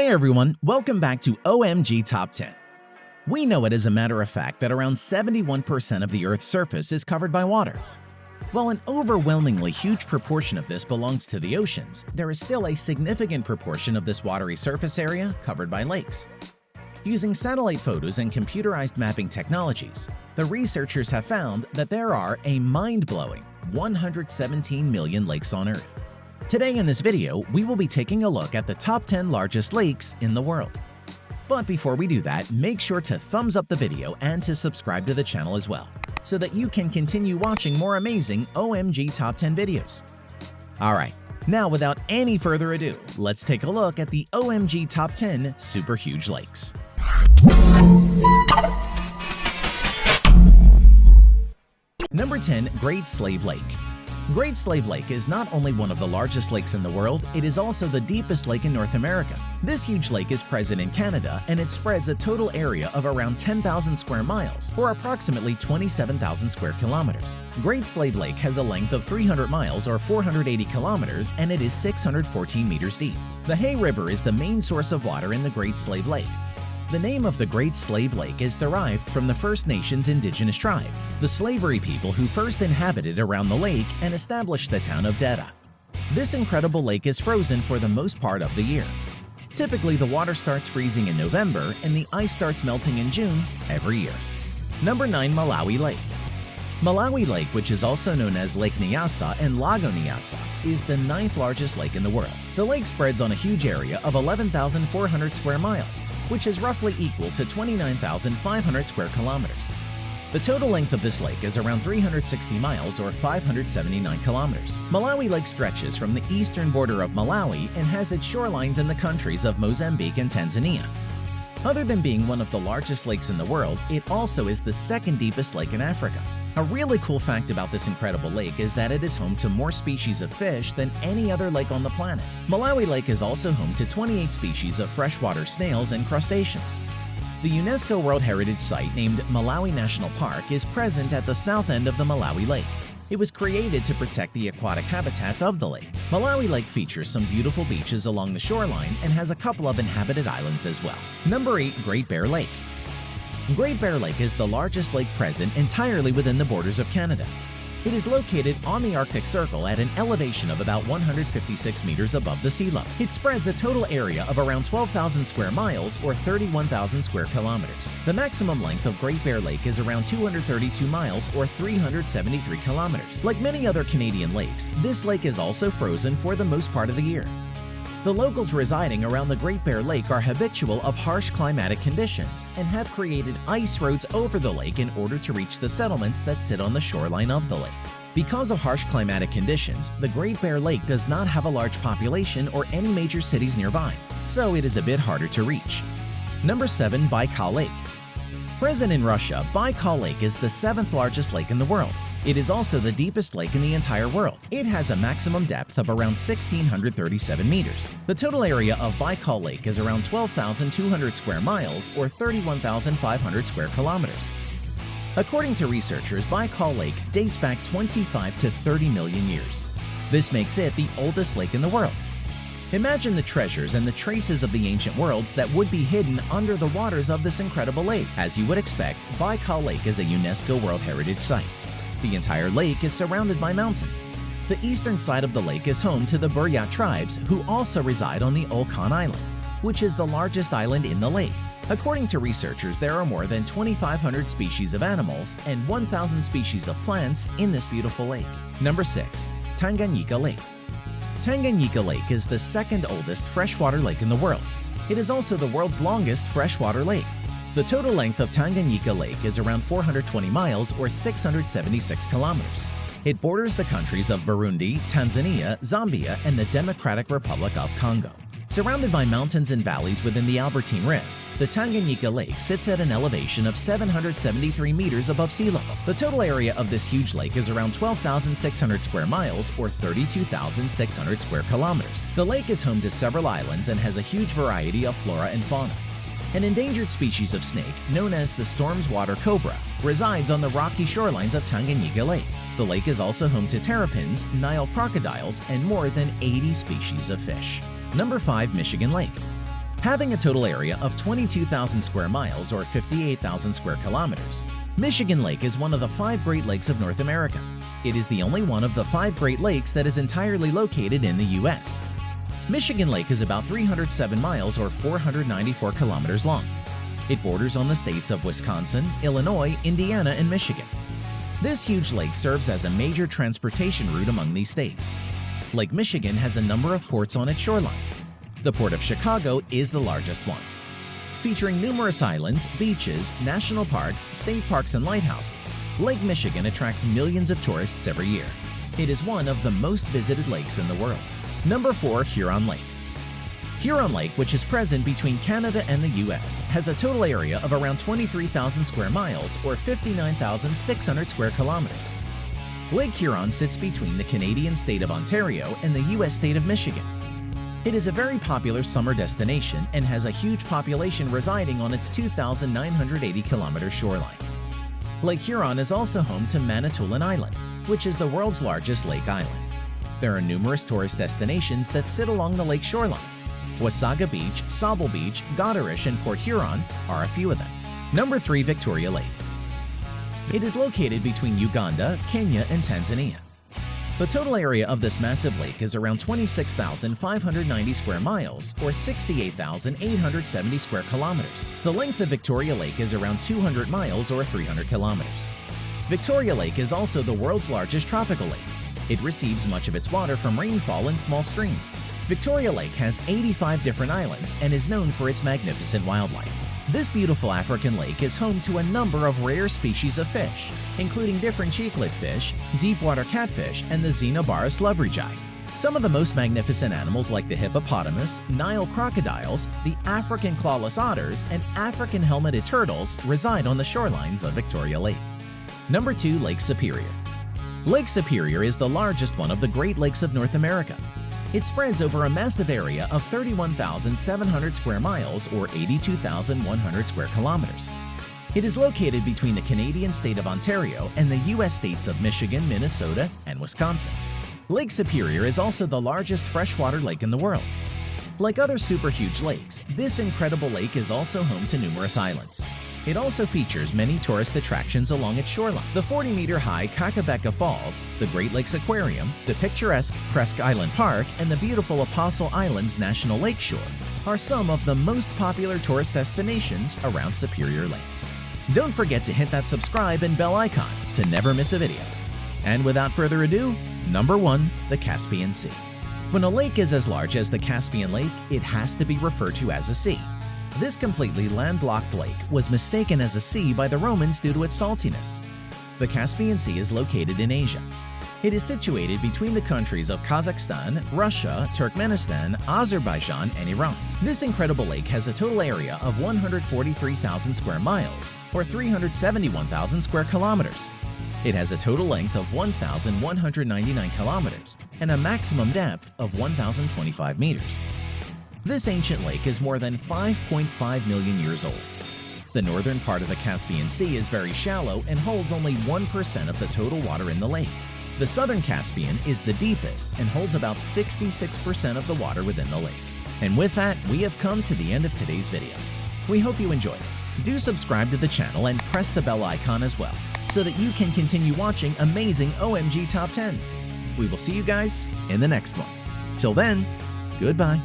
Hey everyone, welcome back to OMG Top 10. We know it as a matter of fact that around 71% of the Earth's surface is covered by water. While an overwhelmingly huge proportion of this belongs to the oceans, there is still a significant proportion of this watery surface area covered by lakes. Using satellite photos and computerized mapping technologies, the researchers have found that there are a mind-blowing 117 million lakes on Earth. Today in this video, we will be taking a look at the top 10 largest lakes in the world. But before we do that, make sure to thumbs up the video and to subscribe to the channel as well, so that you can continue watching more amazing OMG Top 10 videos. Alright, now without any further ado, let's take a look at the OMG Top 10 super huge lakes. Number 10. Great Slave Lake. Great Slave Lake is not only one of the largest lakes in the world, it is also the deepest lake in North America. This huge lake is present in Canada and it spreads a total area of around 10,000 square miles, or approximately 27,000 square kilometers. Great Slave Lake has a length of 300 miles or 480 kilometers and it is 614 meters deep. The Hay River is the main source of water in the Great Slave Lake. The name of the Great Slave Lake is derived from the First Nations indigenous tribe, the slavery people who first inhabited around the lake and established the town of Deda. This incredible lake is frozen for the most part of the year. Typically, the water starts freezing in November and the ice starts melting in June every year. Number 9. Malawi Lake. Malawi Lake, which is also known as Lake Nyasa and Lago Nyasa, is the 9th largest lake in the world. The lake spreads on a huge area of 11,400 square miles, which is roughly equal to 29,500 square kilometers. The total length of this lake is around 360 miles or 579 kilometers. Malawi Lake stretches from the eastern border of Malawi and has its shorelines in the countries of Mozambique and Tanzania. Other than being one of the largest lakes in the world, it also is the second deepest lake in Africa. A really cool fact about this incredible lake is that it is home to more species of fish than any other lake on the planet. Malawi Lake is also home to 28 species of freshwater snails and crustaceans. The UNESCO World Heritage Site named Malawi National Park is present at the south end of the Malawi Lake. It was created to protect the aquatic habitats of the lake. Malawi Lake features some beautiful beaches along the shoreline and has a couple of inhabited islands as well. Number 8. Great Bear Lake. Great Bear Lake is the largest lake present entirely within the borders of Canada. It is located on the Arctic Circle at an elevation of about 156 meters above the sea level. It spreads a total area of around 12,000 square miles or 31,000 square kilometers. The maximum length of Great Bear Lake is around 232 miles or 373 kilometers. Like many other Canadian lakes, this lake is also frozen for the most part of the year. The locals residing around the Great Bear Lake are habitual of harsh climatic conditions and have created ice roads over the lake in order to reach the settlements that sit on the shoreline of the lake. Because of harsh climatic conditions, the Great Bear Lake does not have a large population or any major cities nearby, so it is a bit harder to reach. Number 7. Baikal Lake. Present in Russia, Baikal Lake is the 7th largest lake in the world. It is also the deepest lake in the entire world. It has a maximum depth of around 1,637 meters. The total area of Baikal Lake is around 12,200 square miles or 31,500 square kilometers. According to researchers, Baikal Lake dates back 25 to 30 million years. This makes it the oldest lake in the world. Imagine the treasures and the traces of the ancient worlds that would be hidden under the waters of this incredible lake. As you would expect, Baikal Lake is a UNESCO World Heritage Site. The entire lake is surrounded by mountains. The eastern side of the lake is home to the Buryat tribes, who also reside on the Olkhon Island, which is the largest island in the lake. According to researchers, there are more than 2,500 species of animals and 1,000 species of plants in this beautiful lake. Number 6. Tanganyika Lake. Tanganyika Lake is the second oldest freshwater lake in the world. It is also the world's longest freshwater lake. The total length of Tanganyika Lake is around 420 miles or 676 kilometers. It borders the countries of Burundi, Tanzania, Zambia, and the Democratic Republic of Congo. Surrounded by mountains and valleys within the Albertine Rift, the Tanganyika Lake sits at an elevation of 773 meters above sea level. The total area of this huge lake is around 12,600 square miles or 32,600 square kilometers. The lake is home to several islands and has a huge variety of flora and fauna. An endangered species of snake, known as the Storm's water cobra, resides on the rocky shorelines of Tanganyika Lake. The lake is also home to terrapins, Nile crocodiles, and more than 80 species of fish. Number 5. Michigan Lake. Having a total area of 22,000 square miles or 58,000 square kilometers, Michigan Lake is one of the 5 Great Lakes of North America. It is the only one of the 5 Great Lakes that is entirely located in the U.S. Michigan Lake is about 307 miles or 494 kilometers long. It borders on the states of Wisconsin, Illinois, Indiana, and Michigan. This huge lake serves as a major transportation route among these states. Lake Michigan has a number of ports on its shoreline. The Port of Chicago is the largest one. Featuring numerous islands, beaches, national parks, state parks, and lighthouses, Lake Michigan attracts millions of tourists every year. It is one of the most visited lakes in the world. Number 4. Huron Lake. Huron Lake, which is present between Canada and the U.S., has a total area of around 23,000 square miles or 59,600 square kilometers. Lake Huron sits between the Canadian state of Ontario and the U.S. state of Michigan. It is a very popular summer destination and has a huge population residing on its 2,980-kilometer shoreline. Lake Huron is also home to Manitoulin Island, which is the world's largest lake island. There are numerous tourist destinations that sit along the lake shoreline. Wasaga Beach, Sauble Beach, Goderich, and Port Huron are a few of them. Number 3. Victoria Lake. It is located between Uganda, Kenya, and Tanzania. The total area of this massive lake is around 26,590 square miles or 68,870 square kilometers. The length of Victoria Lake is around 200 miles or 300 kilometers. Victoria Lake is also the world's largest tropical lake. It receives much of its water from rainfall and small streams. Victoria Lake has 85 different islands and is known for its magnificent wildlife. This beautiful African lake is home to a number of rare species of fish, including different cheeklet fish, deep-water catfish, and the Xenobarus loveridgei. Some of the most magnificent animals like the hippopotamus, Nile crocodiles, the African clawless otters, and African helmeted turtles reside on the shorelines of Victoria Lake. Number 2. Lake Superior. Lake Superior is the largest one of the Great Lakes of North America. It spreads over a massive area of 31,700 square miles or 82,100 square kilometers. It is located between the Canadian state of Ontario and the U.S. states of Michigan, Minnesota, and Wisconsin. Lake Superior is also the largest freshwater lake in the world. Like other super huge lakes, this incredible lake is also home to numerous islands. It also features many tourist attractions along its shoreline. The 40-meter-high Kakabeka Falls, the Great Lakes Aquarium, the picturesque Presque Island Park, and the beautiful Apostle Islands National Lakeshore are some of the most popular tourist destinations around Superior Lake. Don't forget to hit that subscribe and bell icon to never miss a video. And without further ado, number 1. The Caspian Sea. When a lake is as large as the Caspian Lake, it has to be referred to as a sea. This completely landlocked lake was mistaken as a sea by the Romans due to its saltiness. The Caspian Sea is located in Asia. It is situated between the countries of Kazakhstan, Russia, Turkmenistan, Azerbaijan, and Iran. This incredible lake has a total area of 143,000 square miles or 371,000 square kilometers. It has a total length of 1,199 kilometers and a maximum depth of 1,025 meters. This ancient lake is more than 5.5 million years old. The northern part of the Caspian Sea is very shallow and holds only 1% of the total water in the lake. The southern Caspian is the deepest and holds about 66% of the water within the lake. And with that, we have come to the end of today's video. We hope you enjoyed it. Do subscribe to the channel and press the bell icon as well, so that you can continue watching amazing OMG Top 10s. We will see you guys in the next one. Till then, goodbye.